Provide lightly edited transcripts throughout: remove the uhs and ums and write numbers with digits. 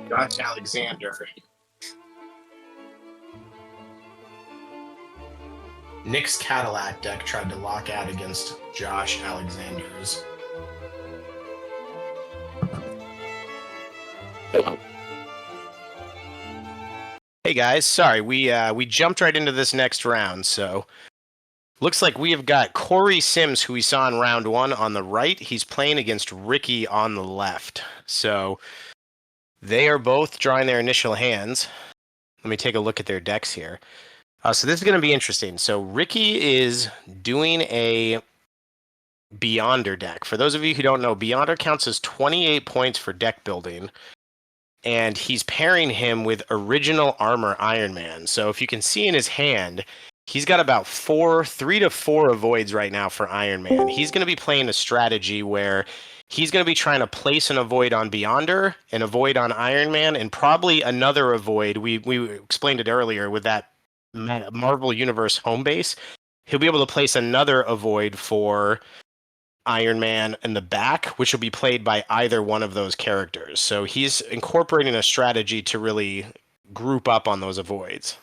Josh Alexander. Nick's Cadillac deck tried to lock out against Josh Alexander's. Hey guys, sorry, we jumped right into this next round, so looks like we have got Cory Sims, who we saw in round 1 on the right. He's playing against Ricky on the left. So they are both drawing their initial hands. Let me take a look at their decks here. So this is going to be interesting. So Ricky is doing a Beyonder deck. For those of you who don't know, Beyonder counts as 28 points for deck building. And he's pairing him with Original Armor Iron Man. So if you can see in his hand, he's got about 3 to 4 avoids right now for Iron Man. He's going to be playing a strategy where he's going to be trying to place an avoid on Beyonder, an avoid on Iron Man, and probably another avoid. We explained it earlier with that Marvel Universe home base. He'll be able to place another avoid for Iron Man in the back, which will be played by either one of those characters. So he's incorporating a strategy to really group up on those avoids.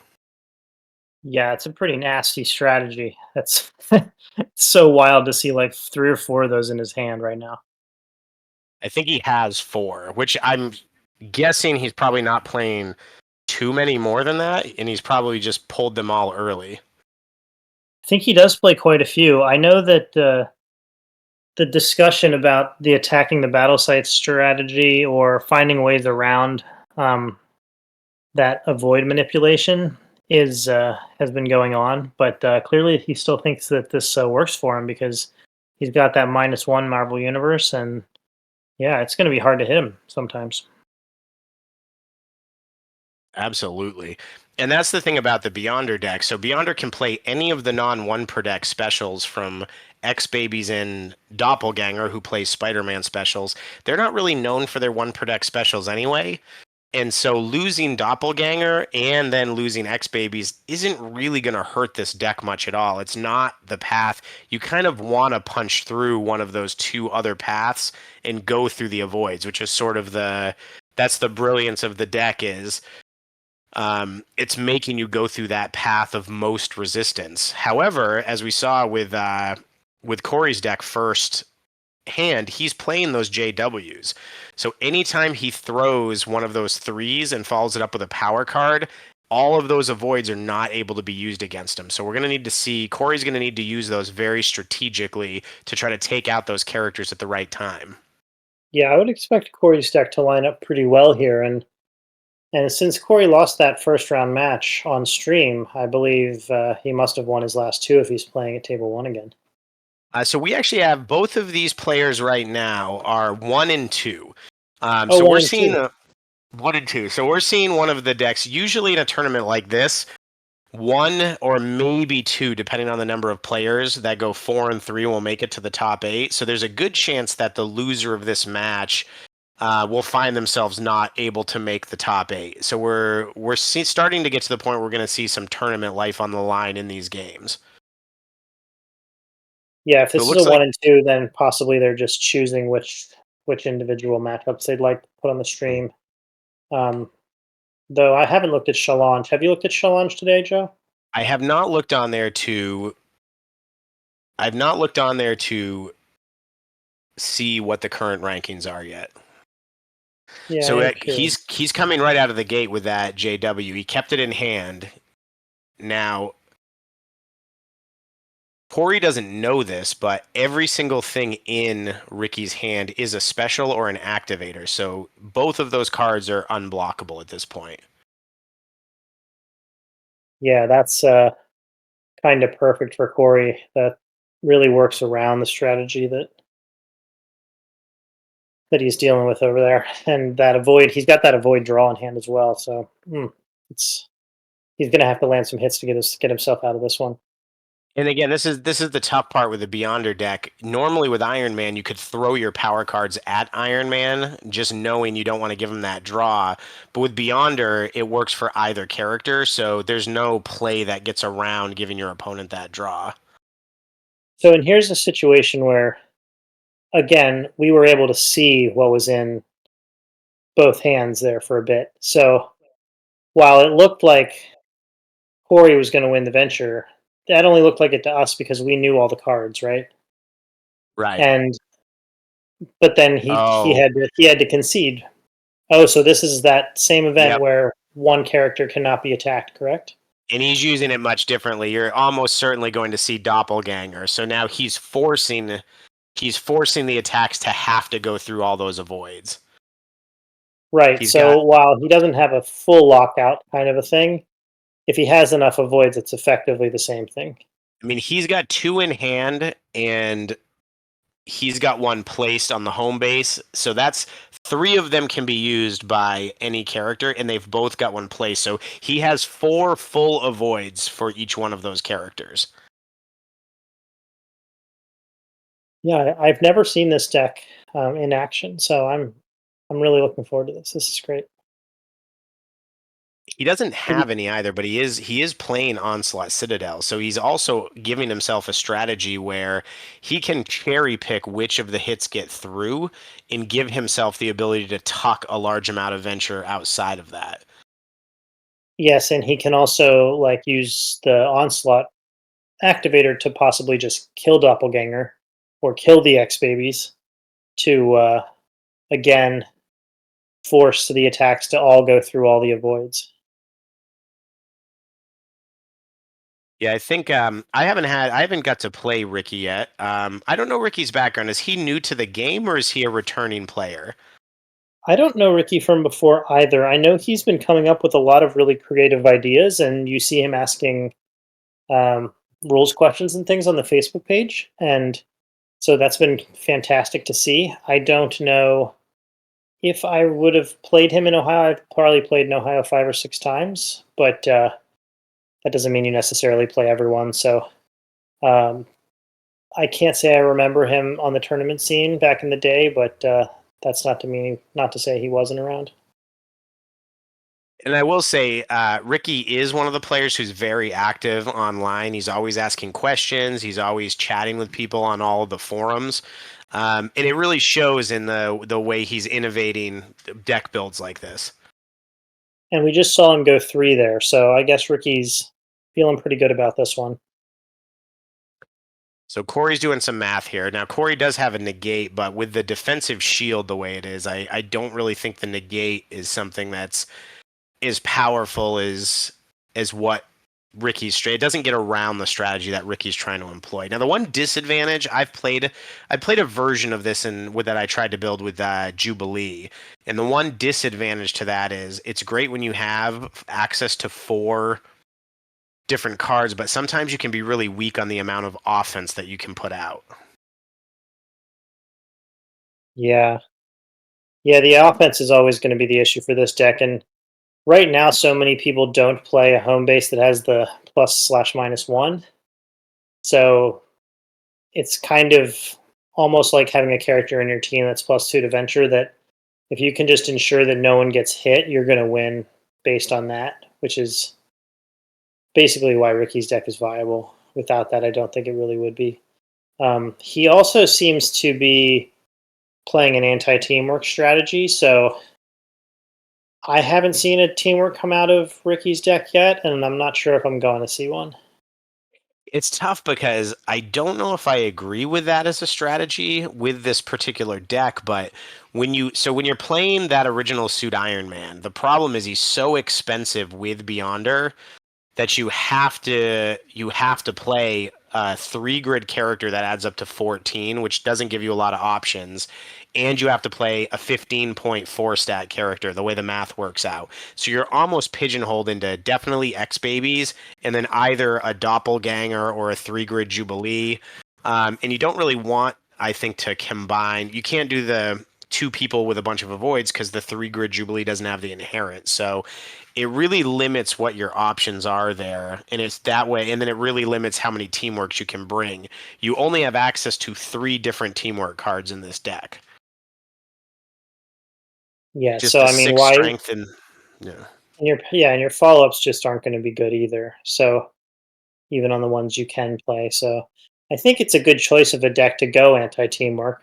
Yeah, it's a pretty nasty strategy. That's it's so wild to see like 3 or 4 of those in his hand right now. I think he has 4, which I'm guessing he's probably not playing too many more than that, and he's probably just pulled them all early. I think he does play quite a few. I know that the discussion about the attacking the battle site strategy or finding ways around that avoid manipulation is has been going on, but clearly he still thinks that this works for him because he's got that -1 Marvel Universe, and yeah, it's going to be hard to hit him sometimes. Absolutely. And that's the thing about the Beyonder deck. So Beyonder can play any of the non-1 per deck specials from X-Babies and Doppelganger, who plays Spider-Man specials. They're not really known for their 1 per deck specials anyway. And so losing Doppelganger and then losing X-Babies isn't really going to hurt this deck much at all. It's not the path. You kind of want to punch through one of those 2 other paths and go through the avoids, which is sort of that's the brilliance of the deck is it's making you go through that path of most resistance. However, as we saw with Cory's deck first hand, he's playing those JWs. So anytime he throws one of those 3s and follows it up with a power card, all of those avoids are not able to be used against him. So we're going to need to see, Cory's going to need to use those very strategically to try to take out those characters at the right time. Yeah, I would expect Cory's deck to line up pretty well here, and since Cory lost that first round match on stream, I believe he must have won his last 2 if he's playing at table 1 again. So we actually have both of these players right now are 1 and 2. Oh, so 1 we're and seeing 2. 1 and 2. So we're seeing one of the decks, usually in a tournament like this, 1 or maybe 2, depending on the number of players that go 4 and 3 will make it to the top 8. So there's a good chance that the loser of this match will find themselves not able to make the top 8. So we're starting to get to the point where we're going to see some tournament life on the line in these games. Yeah, if this is a 1 and 2, then possibly they're just choosing which individual matchups they'd like to put on the stream. Though I haven't looked at Challenge. Have you looked at Challenge today, Joe? I have not looked on there to. I've not looked on there to see what the current rankings are yet. Yeah, so he's coming right out of the gate with that JW. He kept it in hand. Now, Cory doesn't know this, but every single thing in Ricky's hand is a special or an activator. So both of those cards are unblockable at this point. Yeah, that's kind of perfect for Cory. That really works around the strategy that he's dealing with over there. And that avoid, he's got that avoid draw in hand as well. So he's going to have to land some hits to get himself out of this one. And again, this is the tough part with the Beyonder deck. Normally with Iron Man, you could throw your power cards at Iron Man, just knowing you don't want to give him that draw. But with Beyonder, it works for either character, so there's no play that gets around giving your opponent that draw. So, and here's a situation where, again, we were able to see what was in both hands there for a bit. So, while it looked like Cory was going to win the venture, that only looked like it to us because we knew all the cards, right? Right. And but then Oh, he had to concede. Oh, so this is that same event yep. where one character cannot be attacked, correct? And he's using it much differently. You're almost certainly going to see doppelganger. So now he's forcing the attacks to have to go through all those avoids. Right. He's got So while he doesn't have a full lockout kind of a thing, if he has enough avoids, it's effectively the same thing. I mean, he's got two in hand and he's got one placed on the home base. So that's three of them can be used by any character, and they've both got one placed. So he has four full avoids for each one of those characters. Yeah, I've never seen this deck in action, so I'm really looking forward to this. This is great. He doesn't Have you- have any either, but he is playing Onslaught Citadel, so he's also giving himself a strategy where he can cherry pick which of the hits get through and give himself the ability to tuck a large amount of venture outside of that. Yes, and he can also like use the onslaught activator to possibly just kill Doppelganger or kill the X babies to again force the attacks to all go through all the avoids. Yeah, I think I haven't got to play Ricky yet. I don't know Ricky's background. Is he new to the game or is he a returning player? I don't know Ricky from before either. I know he's been coming up with a lot of really creative ideas, and you see him asking um, rules questions and things on the Facebook page, and so that's been fantastic to see. I don't know if I would have played him in Ohio. I've probably played in Ohio 5 or 6 times, but that doesn't mean you necessarily play everyone. So um, I can't say I remember him on the tournament scene back in the day, but that's not to say he wasn't around. And I will say, Ricky is one of the players who's very active online. He's always asking questions. He's always chatting with people on all of the forums, and it really shows in the way he's innovating deck builds like this. And we just saw him go 3 there, so I guess Ricky's feeling pretty good about this one. So Cory's doing some math here. Now Cory does have a negate, but with the defensive shield the way it is, I don't really think the negate is something that's as powerful as what Ricky's straight. It doesn't get around the strategy that Ricky's trying to employ. Now, the one disadvantage I played a version of this and with that I tried to build with Jubilee, and the one disadvantage to that is it's great when you have access to four different cards, but sometimes you can be really weak on the amount of offense that you can put out. Yeah. Yeah, the offense is always going to be the issue for this deck, and right now so many people don't play a home base that has the plus/-1. So it's kind of almost like having a character in your team that's +2 to venture that if you can just ensure that no one gets hit, you're going to win based on that, which is basically why Ricky's deck is viable. Without that, I don't think it really would be. He also seems to be playing an anti-teamwork strategy, so I haven't seen a teamwork come out of Ricky's deck yet, and I'm not sure if I'm going to see one. It's tough because I don't know if I agree with that as a strategy with this particular deck, but when you're playing that original suit Iron Man, the problem is he's so expensive with Beyonder that you have to play a 3 grid character that adds up to 14, which doesn't give you a lot of options, and you have to play a 15.4 stat character the way the math works out. So you're almost pigeonholed into definitely X babies and then either a doppelganger or a 3 grid jubilee. And you don't really want, I think, to combine. You can't do the two people with a bunch of avoids because the 3 grid jubilee doesn't have the inherent. So it really limits what your options are there, and it's that way, and then it really limits how many teamworks you can bring. You only have access to 3 different teamwork cards in this deck. Yeah, Just so the I mean, six why? strength and yeah. And your follow ups just aren't going to be good either. So even on the ones you can play, so I think it's a good choice of a deck to go anti-teamwork.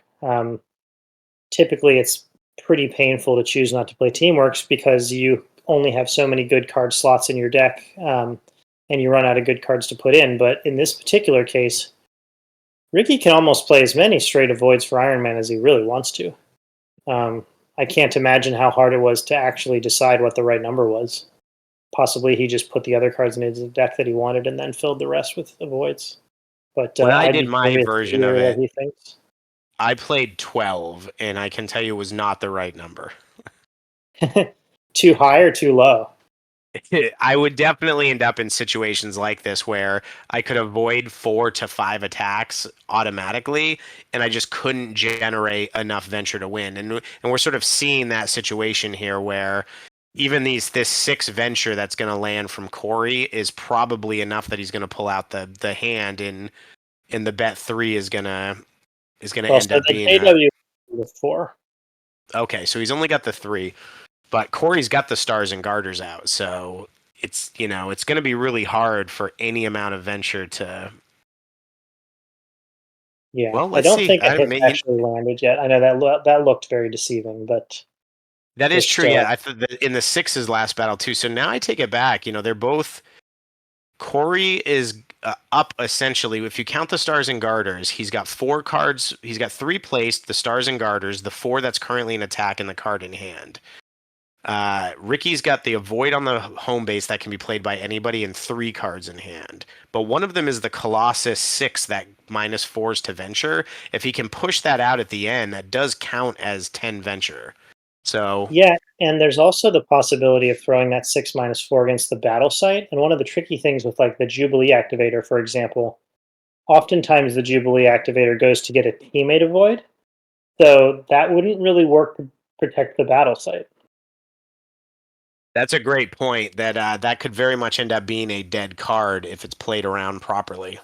Typically, it's pretty painful to choose not to play teamworks because you only have so many good card slots in your deck, and you run out of good cards to put in. But in this particular case, Ricky can almost play as many straight avoids for Iron Man as he really wants to. Um, I can't imagine how hard it was to actually decide what the right number was. Possibly he just put the other cards in his deck that he wanted and then filled the rest with avoids. But When I I'd did be my curious to version of hear what it, he thinks. I played 12, and I can tell you it was not the right number. Too high or too low? I would definitely end up in situations like this where I could avoid 4 to 5 attacks automatically, and I just couldn't generate enough venture to win. And we're sort of seeing that situation here where even this 6 venture that's going to land from Cory is probably enough that he's going to pull out the hand, and the bet 3 is gonna Well, end so up the being a JW with 4. okay. So he's only got the 3. But Cory's got the stars and garters out, so it's going to be really hard for any amount of venture to. Yeah, Well, I let's don't see. think a hit's actually landed yet. I know that looked very deceiving, but That is just true. Yeah, I thought that in the sixes last battle too. So now I take it back. They're both. Cory is up essentially. If you count the stars and garters, he's got 4 cards. He's got 3 placed, the stars and garters, the 4 that's currently in attack, and the card in hand. Ricky's got the avoid on the home base that can be played by anybody and 3 cards in hand. But one of them is the Colossus 6 that -4s to venture. If he can push that out at the end, that does count as 10 venture. So yeah, and there's also the possibility of throwing that 6 - 4 against the battle site. And one of the tricky things with like the Jubilee activator, for example, oftentimes the Jubilee activator goes to get a teammate avoid, so that wouldn't really work to protect the battle site. that's a great point. That could very much end up being a dead card if it's played around properly.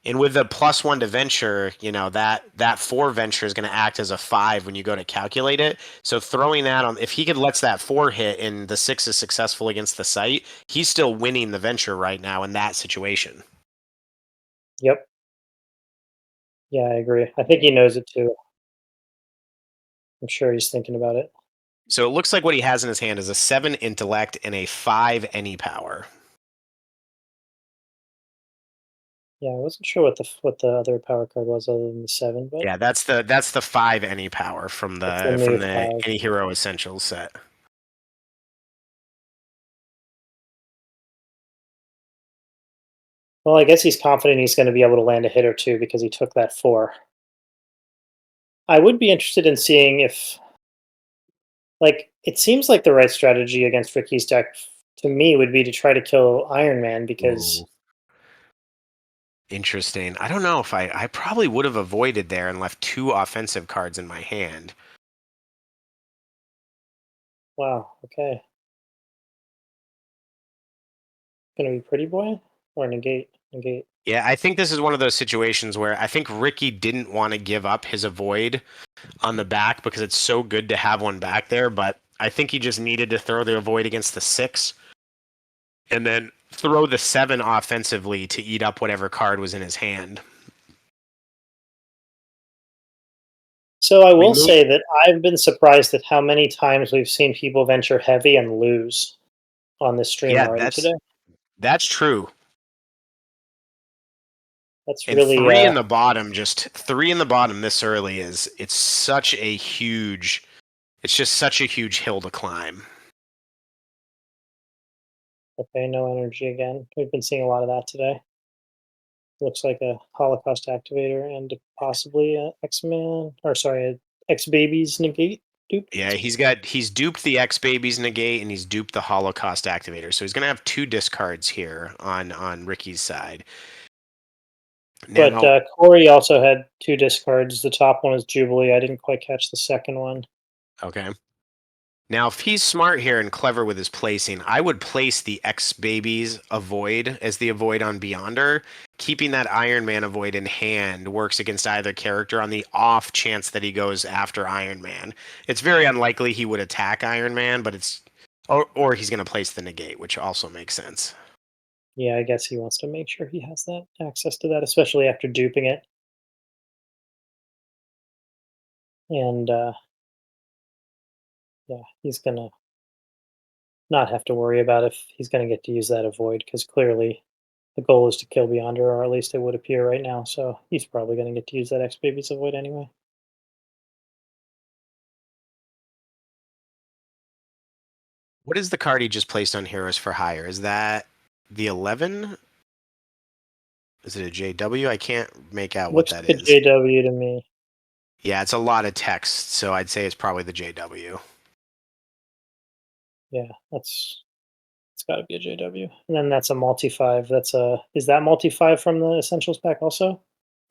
And with the +1 to venture, that 4 venture is going to act as a 5 when you go to calculate it. So throwing that on, if he could lets that 4 hit and the 6 is successful against the site, he's still winning the venture right now in that situation. Yep. Yeah, I agree. I think he knows it too. I'm sure he's thinking about it. So it looks like what he has in his hand is a 7 intellect and a 5 any power. Yeah, I wasn't sure what the other power card was other than the 7, but Yeah, that's the 5 any power from it's a the new from the 5. Any Hero Essentials set. Well, I guess he's confident he's going to be able to land a hit or two because he took that 4. I would be interested in seeing if, like, it seems like the right strategy against Ricky's deck to me would be to try to kill Iron Man because, Ooh. Interesting. I don't know if I probably would have avoided there and left 2 offensive cards in my hand. wow, okay. Going to be Pretty Boy or Negate? Negate. Yeah, I think this is one of those situations where I think Ricky didn't want to give up his avoid on the back because it's so good to have one back there, but I think he just needed to throw the avoid against the 6 and then throw the 7 offensively to eat up whatever card was in his hand. So I We will move. say that I've been surprised at how many times we've seen people venture heavy and lose on this stream Yeah, already that's today. that's true. That's And really 3 in the bottom, just 3 in the bottom this early it's just such a huge hill to climb. okay. No energy again. We've been seeing a lot of that today. Looks like a Holocaust activator and possibly a X-Man, or sorry, a X-Babies negate duped. Yeah, he's duped the X Babies negate and he's duped the Holocaust activator. So he's gonna have 2 discards here on Ricky's side. But Now, Cory also had 2 discards. The top one is Jubilee. I didn't quite catch the second one. okay. Now, if he's smart here and clever with his placing, I would place the X Babies avoid as the avoid on Beyonder. Keeping that Iron Man avoid in hand works against either character on the off chance that he goes after Iron Man. It's very unlikely he would attack Iron Man, but or he's going to place the negate, which also makes sense. Yeah, I guess he wants to make sure he has that access to that, especially after duping it. And yeah, he's gonna not have to worry about if he's gonna get to use that avoid because clearly the goal is to kill Beyonder, or at least it would appear right now. So he's probably gonna get to use that X Babies avoid anyway. What is the card he just placed on Heroes for Hire? Is that the 11? Is it a JW? I can't make out what Looks that like a is. JW to me. Yeah, it's a lot of text, so I'd say it's probably the JW. Yeah, it's got to be a JW. And then that's a multi five. That's a is that multi five from the Essentials pack also,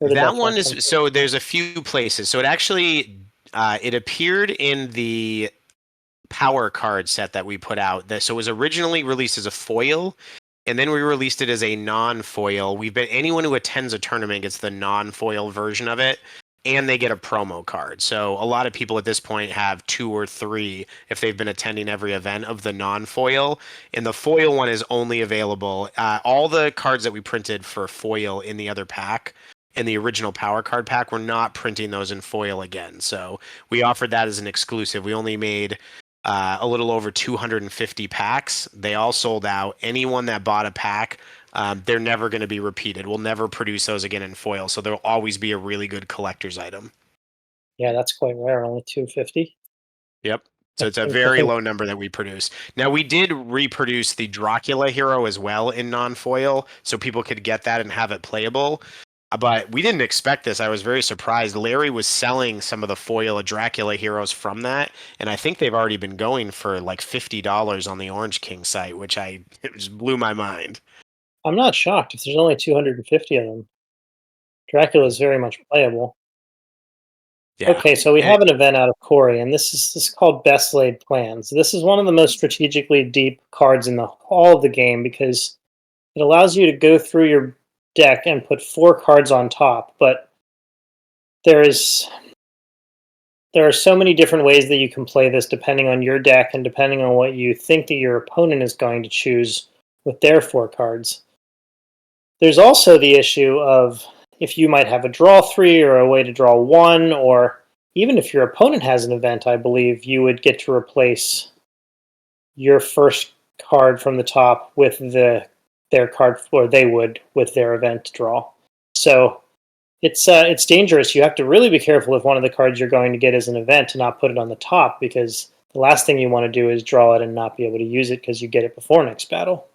or did That that one pack is come through? so there's a few places. So it actually it appeared in the power card set that we put out. So it was originally released as a foil, and then we released it as a non-foil. We've been anyone who attends a tournament gets the non-foil version of it, and they get a promo card. So a lot of people at this point have 2 or 3 if they've been attending every event of the non-foil, and the foil one is only available. All the cards that we printed for foil in the other pack. In the original power card pack, we're not printing those in foil again. So we offered that as an exclusive. We only made a little over 250 packs. They all sold out. Anyone that bought a pack, they're never going to be repeated. We'll never produce those again in foil, so there'll always be a really good collector's item. Yeah, that's quite rare. Only 250. Yep. So it's a I very think low number that we produce. Now we did reproduce the Dracula hero as well in non-foil, so people could get that and have it playable. But we didn't expect this. I was very surprised. Larry was selling some of the foil Dracula heroes from that, and I think they've already been going for like $50 on the Orange King site, which it just blew my mind. I'm not shocked if there's only 250 of them. Dracula is very much playable. Yeah. Okay, so we And have an event out of Cory, and this is called Best Laid Plans. This is one of the most strategically deep cards in all of the game because it allows you to go through your deck and put 4 cards on top. But there is there are so many different ways that you can play this depending on your deck and depending on what you think that your opponent is going to choose with their 4 cards. There's also the issue of if you might have a draw 3 or a way to draw 1, or even if your opponent has an event, I believe you would get to replace your first card from the top with their card, or they would with their event draw. So it's dangerous. You have to really be careful if one of the cards you're going to get is an event to not put it on the top, because the last thing you want to do is draw it and not be able to use it because you get it before next battle.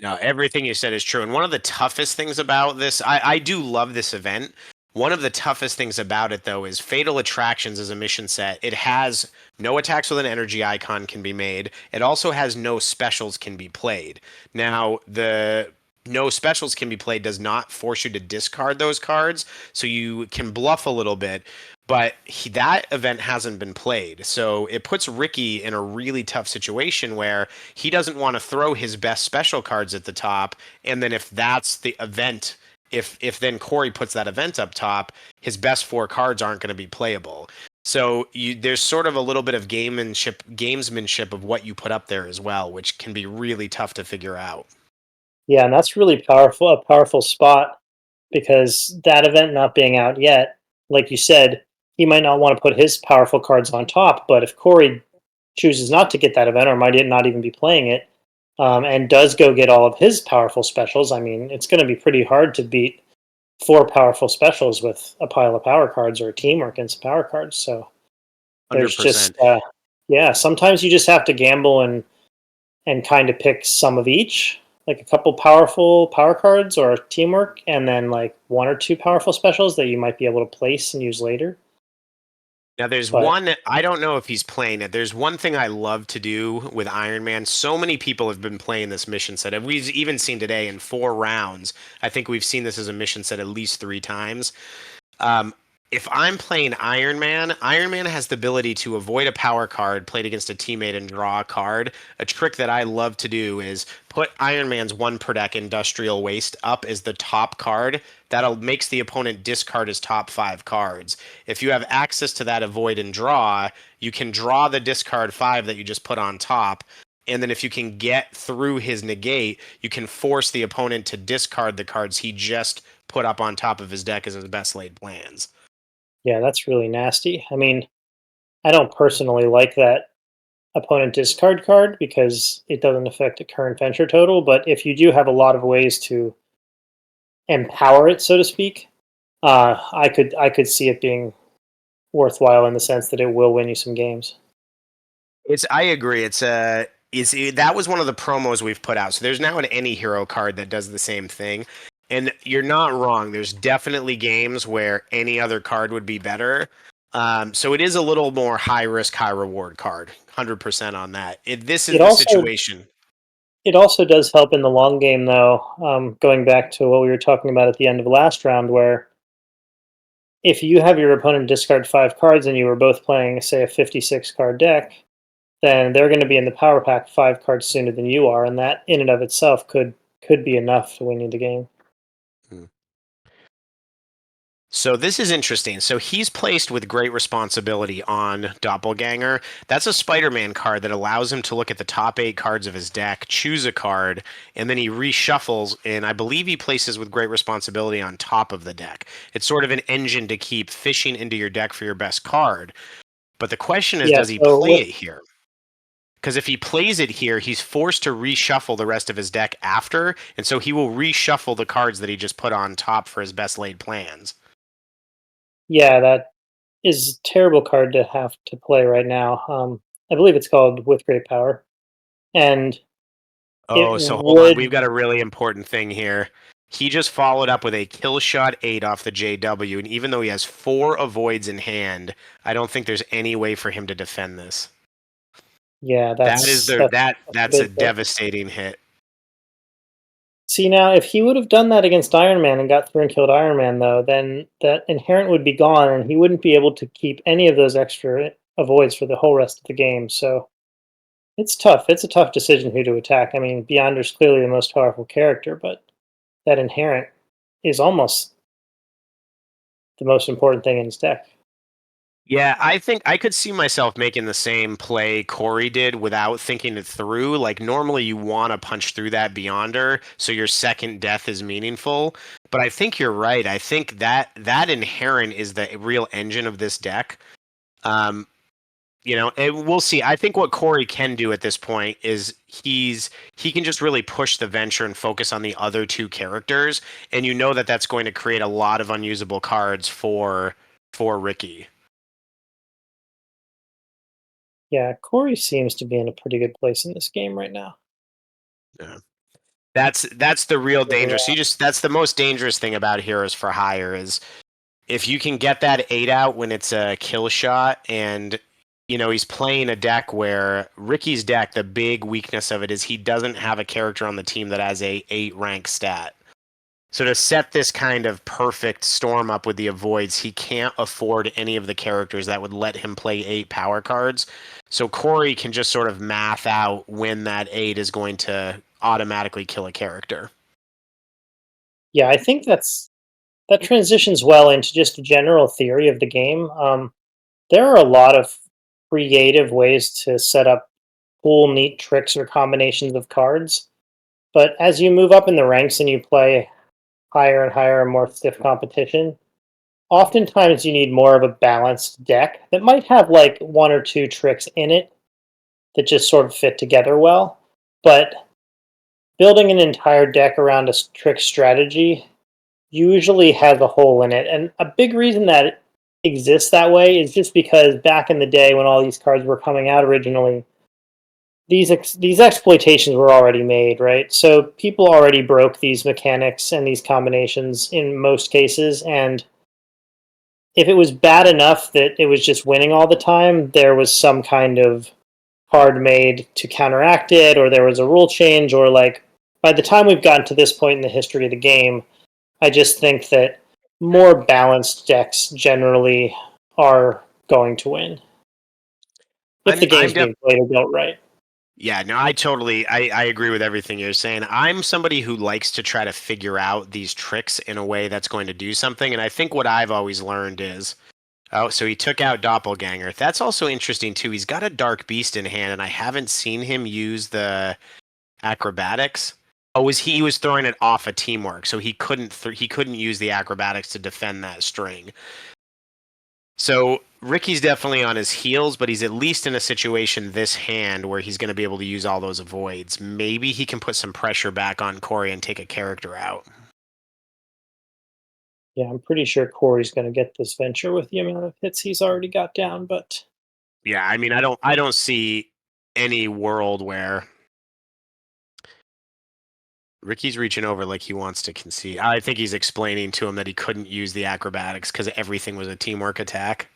no, everything you said is true. And one of the toughest things about this, I do love this event. One of the toughest things about it, though, is Fatal Attractions as a mission set. It has no attacks with an energy icon can be made. It also has no specials can be played. Now, the no specials can be played does not force you to discard those cards, so you can bluff a little bit. But that event hasn't been played, so it puts Ricky in a really tough situation where he doesn't want to throw his best special cards at the top, and then if that's the event, if then Cory puts that event up top, his best 4 cards aren't going to be playable. So there's sort of a little bit of gamesmanship of what you put up there as well, which can be really tough to figure out. Yeah, and that's really powerful, a powerful spot, because that event not being out yet, like you said, he might not want to put his powerful cards on top. But if Cory chooses not to get that event, or might not even be playing it, and does go get all of his powerful specials, I mean, it's going to be pretty hard to beat 4 powerful specials with a pile of power cards, or a teamwork and some power cards. So there's just 100%. yeah, sometimes you just have to gamble and kind of pick some of each, like a couple powerful power cards or teamwork, and then like 1 or 2 powerful specials that you might be able to place and use later. Now, there's But one, I don't know if he's playing it. There's one thing I love to do with Iron Man. So many people have been playing this mission set. And we've even seen today in 4 rounds. I think we've seen this as a mission set at least 3 times. Um, if I'm playing Iron Man has the ability to avoid a power card played against a teammate and draw a card. A trick that I love to do is put Iron Man's 1 per deck Industrial Waste up as the top card. That'll makes the opponent discard his top 5 cards. If you have access to that avoid and draw, you can draw the discard 5 that you just put on top. and then if you can get through his negate, you can force the opponent to discard the cards he just put up on top of his deck as his best laid plans. Yeah, that's really nasty. I mean, I don't personally like that opponent discard card because it doesn't affect a current venture total, but if you do have a lot of ways to empower it, so to speak, I could see it being worthwhile in the sense that it will win you some games. I agree. That was one of the promos we've put out. So there's now an any hero card that does the same thing. And you're not wrong. There's definitely games where any other card would be better. So it is a little more high risk, high reward card. 100% on that. This is It the also situation. it also does help in the long game, though. Going back to what we were talking about at the end of the last round, where if you have your opponent discard 5 cards and you were both playing, say, a 56 card deck, then they're going to be in the power pack 5 cards sooner than you are, and that in and of itself could be enough to win you the game. Hmm. So this is interesting. So he's placed with great responsibility on Doppelganger. That's a Spider-Man card that allows him to look at the top 8 cards of his deck, choose a card, and then he reshuffles, and I believe he places with great responsibility on top of the deck. It's sort of an engine to keep fishing into your deck for your best card. But the question is, Yeah. does he So play it here? Because if he plays it here, he's forced to reshuffle the rest of his deck after, and so he will reshuffle the cards that he just put on top for his best laid plans. yeah, that is a terrible card to have to play right now. I believe it's called With Great Power, and it Oh, so hold on. would. We've got a really important thing here. He just followed up with a kill shot 8 off the JW, and even though he has 4 avoids in hand, I don't think there's any way for him to defend this. Yeah, That is that's a that's a big hit. devastating hit. See, now, if he would have done that against Iron Man and got through and killed Iron Man, though, then that inherent would be gone, and he wouldn't be able to keep any of those extra avoids for the whole rest of the game. So it's tough. It's a tough decision who to attack. I mean, Beyonder's clearly the most powerful character, but that inherent is almost the most important thing in his deck. Yeah, I think I could see myself making the same play Cory did without thinking it through. Like normally you want to punch through that Beyonder so your second death is meaningful. But I think you're right. I think that inherent is the real engine of this deck. Um, and we'll see. I think what Cory can do at this point is he can just really push the venture and focus on the other 2 characters, and you know that that's going to create a lot of unusable cards for Ricky. Yeah, Corey seems to be in a pretty good place in this game right now. Yeah. That's the real Really danger. So well. that's the most dangerous thing about Heroes for Hire is if you can get that 8 out when it's a kill shot, and he's playing a deck where Ricky's deck, the big weakness of it is he doesn't have a character on the team that has a 8 rank stat. So to set this kind of perfect storm up with the avoids, he can't afford any of the characters that would let him play 8 power cards. So Cory can just sort of math out when that 8 is going to automatically kill a character. Yeah, I think that transitions well into just a general theory of the game. There are a lot of creative ways to set up cool, neat tricks or combinations of cards. But as you move up in the ranks and you play higher and higher and more stiff competition, oftentimes you need more of a balanced deck that might have like 1 or 2 tricks in it that just sort of fit together well. But building an entire deck around a trick strategy usually has a hole in it. And a big reason that it exists that way is just because back in the day when all these cards were coming out originally, these exploitations were already made, right? So people already broke these mechanics and these combinations in most cases, and if it was bad enough that it was just winning all the time, there was some kind of card made to counteract it, or there was a rule change, or like by the time we've gotten to this point in the history of the game, I just think that more balanced decks generally are going to win if the I'm game's being played or built right. Yeah, no, I agree with everything you're saying. I'm somebody who likes to try to figure out these tricks in a way that's going to do something. And I think what I've always learned is Oh, so he took out Doppelganger. That's also interesting too. He's got a Dark Beast in hand, and I haven't seen him use the acrobatics. Oh, he was throwing it off a teamwork, so he couldn't use the acrobatics to defend that string. So Ricky's definitely on his heels, but he's at least in a situation this hand where he's going to be able to use all those avoids. Maybe he can put some pressure back on Cory and take a character out. Yeah, I'm pretty sure Corey's going to get this venture with the amount of hits he's already got down, but Yeah, I mean, I don't see any world where Ricky's reaching over like he wants to concede. I think he's explaining to him that he couldn't use the acrobatics because everything was a teamwork attack.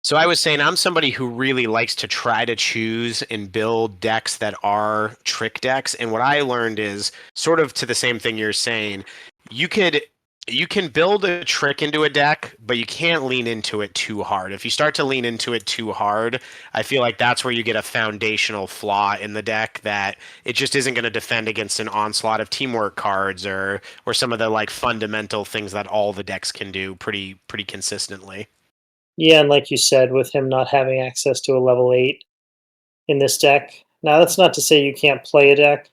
So I was saying I'm somebody who really likes to try to choose and build decks that are trick decks. And what I learned is sort of to the same thing you're saying. You could you can build a trick into a deck, but you can't lean into it too hard. If you start to lean into it too hard, I feel like that's where you get a foundational flaw in the deck that it just isn't going to defend against an onslaught of teamwork cards or some of the like fundamental things that all the decks can do pretty consistently. yeah, and like you said, with him not having access to a level 8 in this deck, now that's not to say you can't play a deck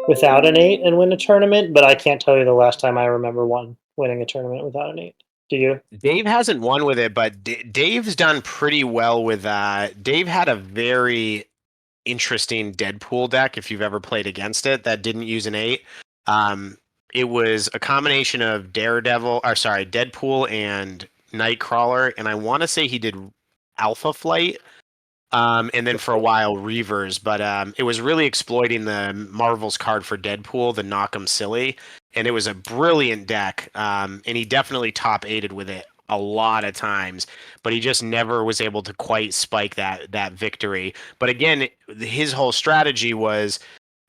without an 8 and win a tournament, but I can't tell you the last time I remember winning a tournament without an 8. Do you? Dave hasn't won with it, but Dave's done pretty well with that. Dave had a very interesting Deadpool deck, if you've ever played against it, that didn't use an 8. Um, it was a combination of Deadpool and Nightcrawler, and I want to say he did Alpha Flight, and then for a while Reavers, but it was really exploiting the Marvel's card for Deadpool, the Knock 'em Silly, and it was a brilliant deck. And he definitely top aided with it a lot of times, but he just never was able to quite spike that victory. But again, his whole strategy was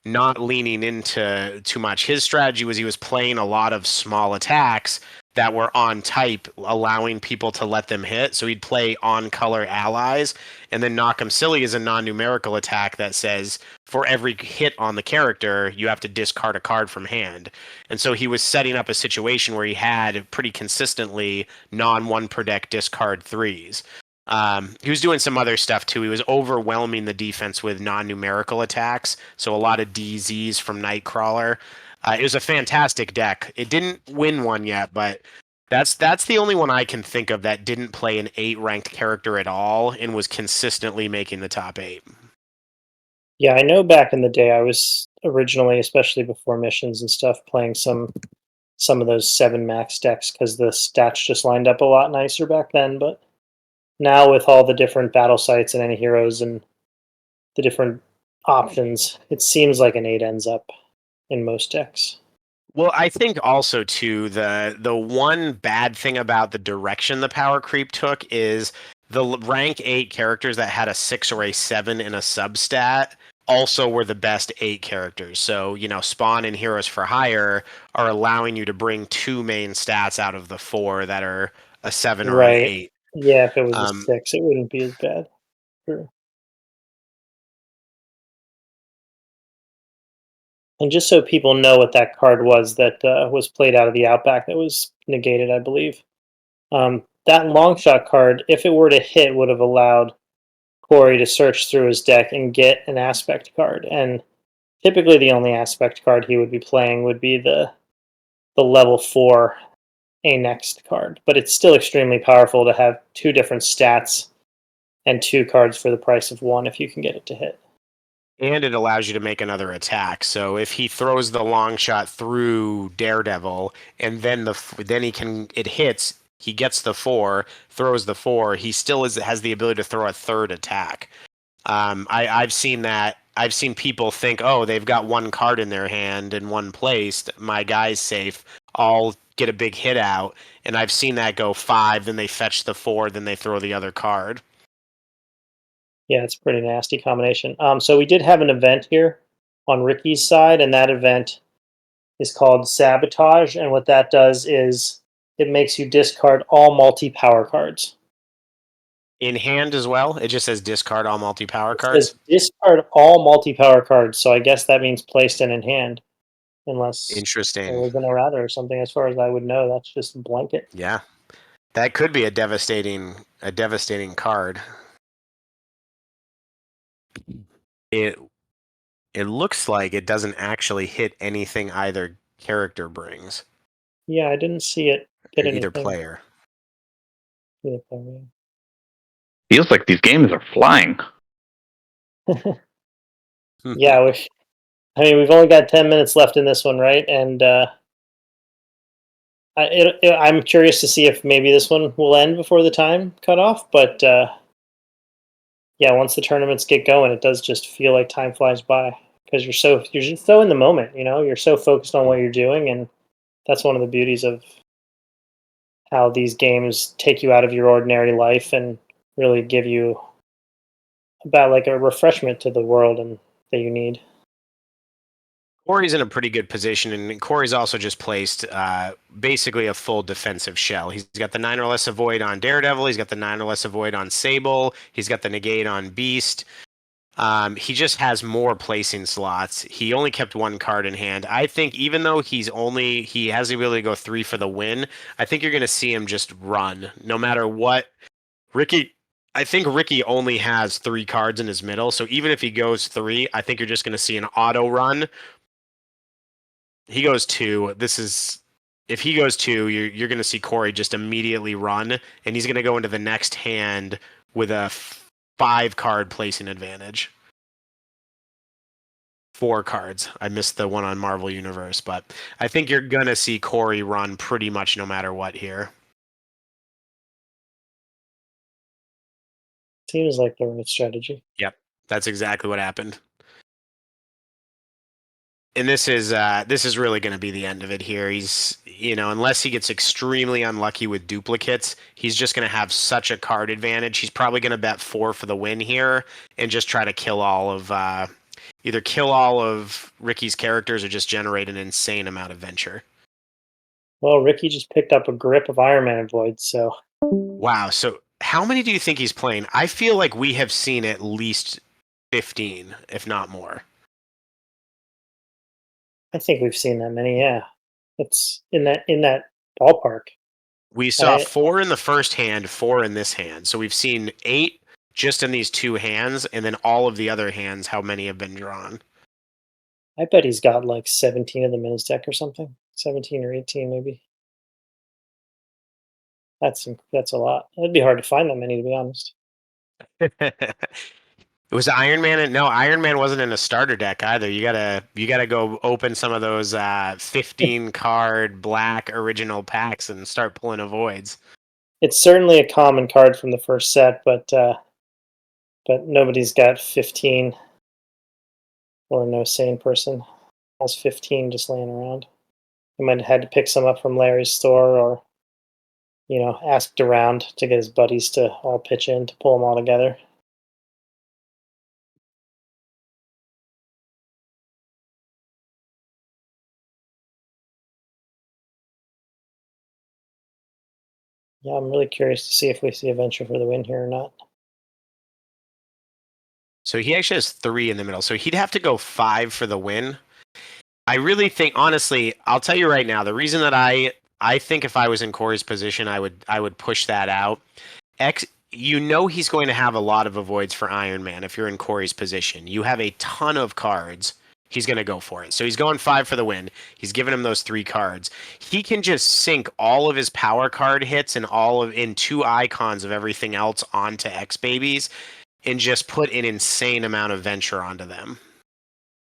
not leaning into too much. His strategy was he was playing a lot of small attacks that were on type, allowing people to let them hit. So he'd play on color allies, and then Knock 'em Silly is a non-numerical attack that says for every hit on the character, you have to discard a card from hand. And so he was setting up a situation where he had pretty consistently non-one per deck discard threes. He was doing some other stuff too. He was overwhelming the defense with non-numerical attacks, so a lot of DZs from Nightcrawler. It was a fantastic deck. It didn't win one yet, but that's the only one I can think of that didn't play an 8 ranked character at all and was consistently making the top 8. Yeah, I know back in the day I was originally, especially before missions and stuff, playing some of those 7 max decks because the stats just lined up a lot nicer back then, but now with all the different battle sites and any heroes and the different options, it seems like an 8 ends up in most decks. Well, I think also too the one bad thing about the direction the power creep took is the rank 8 characters that had a 6 or a 7 in a substat also were the best 8 characters. So, Spawn and Heroes for Hire are allowing you to bring 2 main stats out of the 4 that are a 7 or an Right. 8. Yeah, if it was a Um, 6, it wouldn't be as bad. Sure. And just so people know what that card was that was played out of the Outback that was negated, I believe. That long shot card, if it were to hit, would have allowed Cory to search through his deck and get an aspect card. And typically, the only aspect card he would be playing would be the level 4 A next card. But it's still extremely powerful to have 2 different stats and 2 cards for the price of 1 if you can get it to hit. and it allows you to make another attack. So if he throws the long shot through Daredevil, and then it hits. He gets the 4, throws the 4. He still has the ability to throw a third attack. I've seen that. I've seen people think, oh, they've got one card in their hand and one placed. My guy's safe. I'll get a big hit out, and I've seen that go 5. Then they fetch the 4. Then they throw the other card. Yeah, it's a pretty nasty combination. So we did have an event here on Ricky's side, and that event is called Sabotage. And what that does is it makes you discard all multi-power cards. In hand as well. It just says discard all multi-power It says cards. discard all multi-power cards, so I guess that means placed and in hand. unless there Interesting. was an errata or something. As far as I would know, that's just a blanket. Yeah, that could be a devastating card. It it looks like it doesn't actually hit anything either character brings, Yeah, I didn't see it or hit either anything. player. Feels like these games are flying. Yeah, I mean, we've only got 10 minutes left in this one, right? And I'm curious to see if maybe this one will end before the time cut off. But yeah, once the tournaments get going, it does just feel like time flies by because you're just so in the moment. You know, you're so focused on what you're doing, and that's one of the beauties of how these games take you out of your ordinary life and really give you about like a refreshment to the world and that you need. Cory's in a pretty good position, and Cory's also just placed basically a full defensive shell. He's got the 9 or less avoid on Daredevil. He's got the 9 or less avoid on Sable. He's got the negate on Beast. He just has more placing slots. He only kept one card in hand. I think even though he has the ability to go 3 for the win, I think you're going to see him just run no matter what. I think Ricky only has 3 cards in his middle, so even if he goes 3, I think you're just going to see an auto run. He goes 2. If he goes 2, you're going to see Cory just immediately run, and he's going to go into the next hand with a 5 card placing advantage. 4 cards. I missed the one on Marvel Universe, but I think you're going to see Cory run pretty much no matter what here. Seems like the right strategy. Yep, that's exactly what happened. And this is really going to be the end of it here. He's, unless he gets extremely unlucky with duplicates, he's just going to have such a card advantage. He's probably going to bet 4 for the win here and just try to kill all of either kill all of Ricky's characters or just generate an insane amount of venture. Well, Ricky just picked up a grip of Iron Man Void, so Wow. So how many do you think he's playing? I feel like we have seen at least 15, if not more. I think we've seen that many. Yeah, it's in that ballpark. We saw 4 in the first hand, 4 in this hand. So we've seen 8 just in these 2 hands, and then all of the other hands, how many have been drawn? I bet he's got like 17 of them in his deck or something. 17 or 18, maybe. That's a lot. It'd be hard to find that many, to be honest. It was Iron Man, and no, Iron Man wasn't in a starter deck either. You gotta go open some of those 15 card black original packs and start pulling avoids. It's certainly a common card from the first set, but nobody's got 15, or no sane person has 15 just laying around. He might have had to pick some up from Larry's store, or asked around to get his buddies to all pitch in to pull them all together. Yeah, I'm really curious to see if we see a venture for the win here or not. So he actually has 3 in the middle. So he'd have to go 5 for the win. I really think, honestly, I'll tell you right now, the reason that I think if I was in Cory's position, I would push that out. He's going to have a lot of avoids for Iron Man if you're in Cory's position. You have a ton of cards. He's going to go for it. So he's going 5 for the win. He's giving him those 3 cards. He can just sink all of his power card hits and in 2 icons of everything else onto X Babies and just put an insane amount of venture onto them.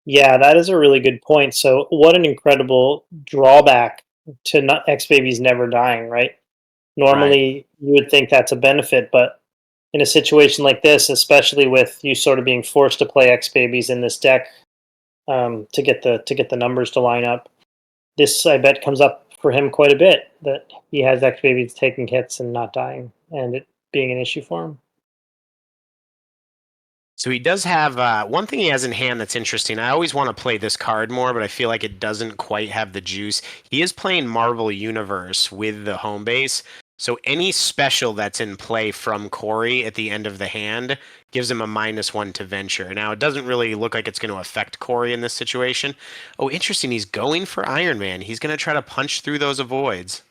Yeah, that is a really good point. So, what an incredible drawback to not X Babies never dying, right? Normally, you would think that's a benefit, but in a situation like this, especially with you sort of being forced to play X Babies in this deck to get the numbers to line up, this I bet comes up for him quite a bit. That he has X Babies taking hits and not dying, and it being an issue for him. So he does have one thing he has in hand that's interesting. I always want to play this card more, but I feel like it doesn't quite have the juice. He is playing Marvel Universe with the home base. So any special that's in play from Cory at the end of the hand gives him a -1 to venture. Now, it doesn't really look like it's going to affect Cory in this situation. Oh, interesting. He's going for Iron Man. He's going to try to punch through those avoids.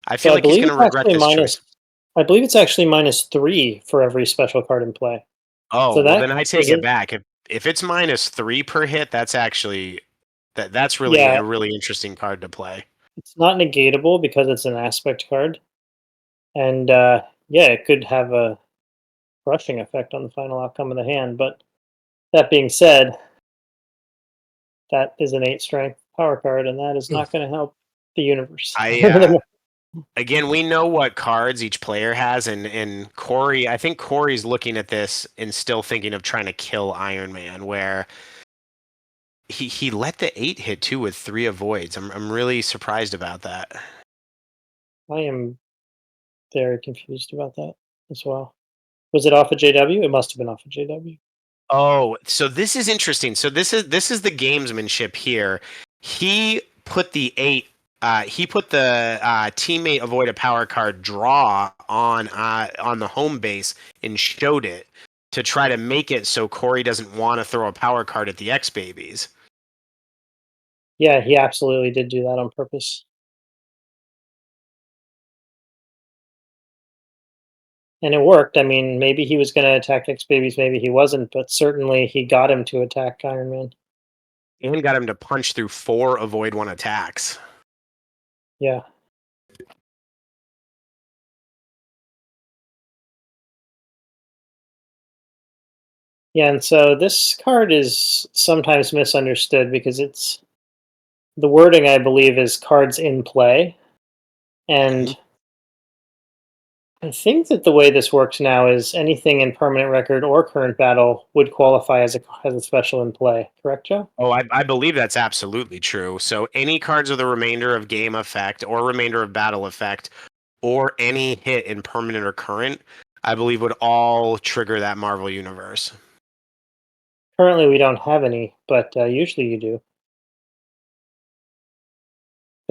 I So feel like he's going to regret this choice. I believe it's actually -3 for every special card in play. Oh, So well, that then I take is it it. back. If it's -3 per hit, that's actually that's really Yeah, a really interesting card to play. it's not negatable because it's an aspect card, and yeah, it could have a crushing effect on the final outcome of the hand. But that being said, that is an 8 strength power card, and that is not going to help the universe. I again, we know what cards each player has, and Cory. I think Cory's looking at this and still thinking of trying to kill Iron Man, where he let the 8 hit too with 3 avoids. I'm really surprised about that. I am very confused about that as well. Was it off of JW? It must have been off of JW. Oh, so this is interesting. So this is the gamesmanship here. He put the 8. He put the teammate avoid a power card draw on the home base and showed it to try to make it so Cory doesn't want to throw a power card at the X babies. Yeah, he absolutely did do that on purpose. And it worked. I mean, maybe he was going to attack X babies, maybe he wasn't, but certainly he got him to attack Iron Man. And got him to punch through 4 avoid 1 attacks. Yeah. Yeah, and so this card is sometimes misunderstood because it's the wording, I believe, is cards in play. Mhm. And I think that the way this works now is anything in permanent record or current battle would qualify as a special in play. Correct, Joe? Oh, I believe that's absolutely true. So any cards of the remainder of game effect or remainder of battle effect or any hit in permanent or current, I believe would all trigger that Marvel universe. Currently, we don't have any, but usually you do.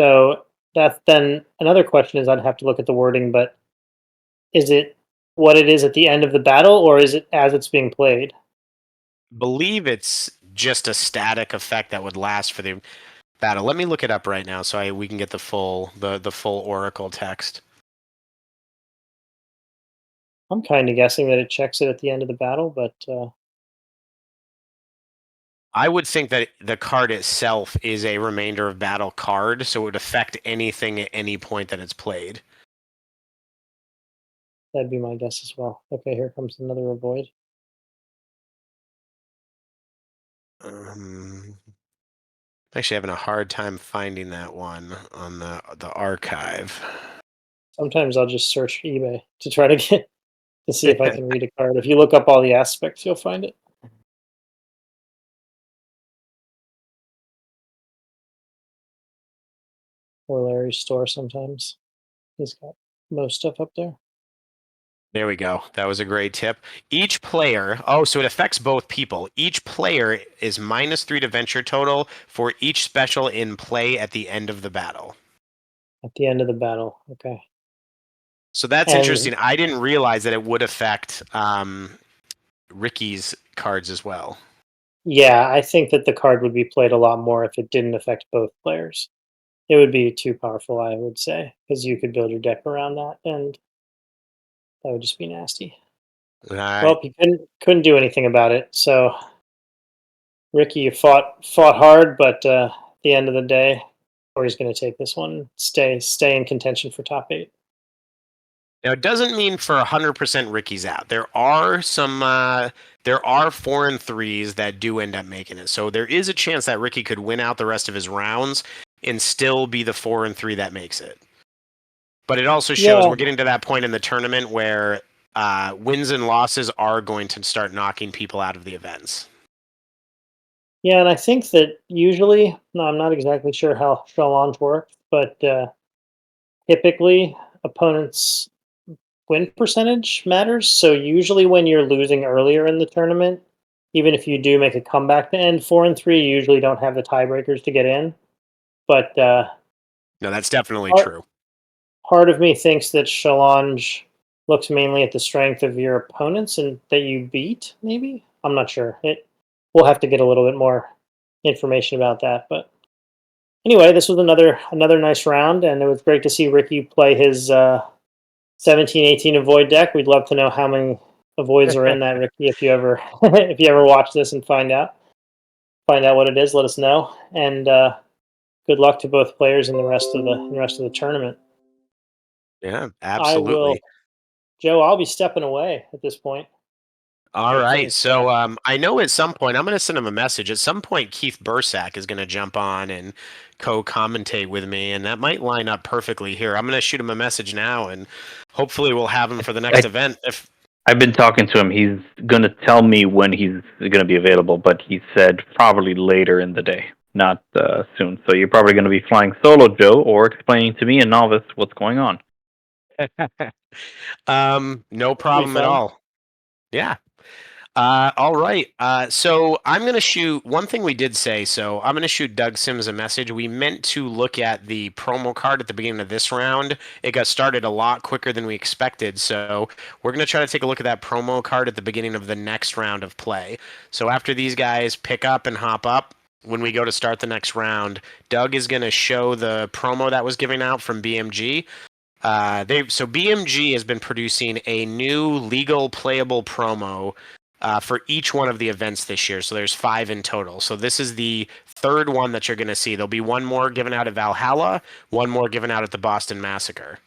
So that's then another question is I'd have to look at the wording, but is it what it is at the end of the battle, or is it as it's being played? Believe it's just a static effect that would last for the battle. Let me look it up right now so we can get the full Oracle text. I'm kind of guessing that it checks it at the end of the battle, but I would think that the card itself is a remainder of battle card, so it would affect anything at any point that it's played. that'd be my guess as well. Okay, here comes another avoid. Actually having a hard time finding that one on the archive. Sometimes I'll just search eBay to try to get to see if I can read a card. If you look up all the aspects, you'll find it. Or Larry's store sometimes. He's got most stuff up there. There we go. That was a great tip. Each player, oh, so it affects both people. Each player is -3 to venture total for each special in play at the end of the battle. At the end of the battle. Okay. So that's And interesting. I didn't realize that it would affect Ricky's cards as well. yeah, I think that the card would be played a lot more if it didn't affect both players. It would be too powerful, I would say, because you could build your deck around that, and that would just be nasty. I, Well, he couldn't do anything about it. So Ricky, you fought hard, but at the end of the day, Cory's going to take this one, stay in contention for top 8. Now, it doesn't mean for 100% Ricky's out. There are 4 and 3s that do end up making it. So there is a chance that Ricky could win out the rest of his rounds and still be the 4 and 3 that makes it. But it also shows Yeah, we're getting to that point in the tournament where wins and losses are going to start knocking people out of the events. yeah, and I think that usually, no, I'm not exactly sure how challenge works, but typically opponents' win percentage matters. So usually, when you're losing earlier in the tournament, even if you do make a comeback to end 4 and 3, you usually don't have the tiebreakers to get in. But No, that's definitely true. part of me thinks that challenge looks mainly at the strength of your opponents and that you beat. Maybe I'm not sure. We'll have to get a little bit more information about that. But anyway, this was another nice round, and it was great to see Ricky play his 17-18 avoid deck. We'd love to know how many avoids are in that, Ricky. If you ever if you ever watch this and find out what it is, let us know. And good luck to both players in the rest of the tournament. Yeah, I will, absolutely. Joe. I'll be stepping away at this point. All I right. think. So I know at some point I'm going to send him a message. At some point, Keith Bursack is going to jump on and co-commentate with me, and that might line up perfectly here. I'm going to shoot him a message now, and hopefully we'll have him for the next event. If I've been talking to him. He's going to tell me when he's going to be available, but he said probably later in the day, not soon. So you're probably going to be flying solo, Joe, or explaining to me, a novice, what's going on. no problem at all. Yeah. All right. So I'm going to shoot one thing we did say. So I'm going to shoot Doug Sims a message. We meant to look at the promo card at the beginning of this round. It got started a lot quicker than we expected. So we're going to try to take a look at that promo card at the beginning of the next round of play. So after these guys pick up and hop up, when we go to start the next round, Doug is going to show the promo that was given out from BMG. So BMG has been producing a new legal playable promo for each one of the events this year. So there's 5 in total. So this is the third one that you're going to see. There'll be one more given out at Valhalla, one more given out at the Boston Massacre.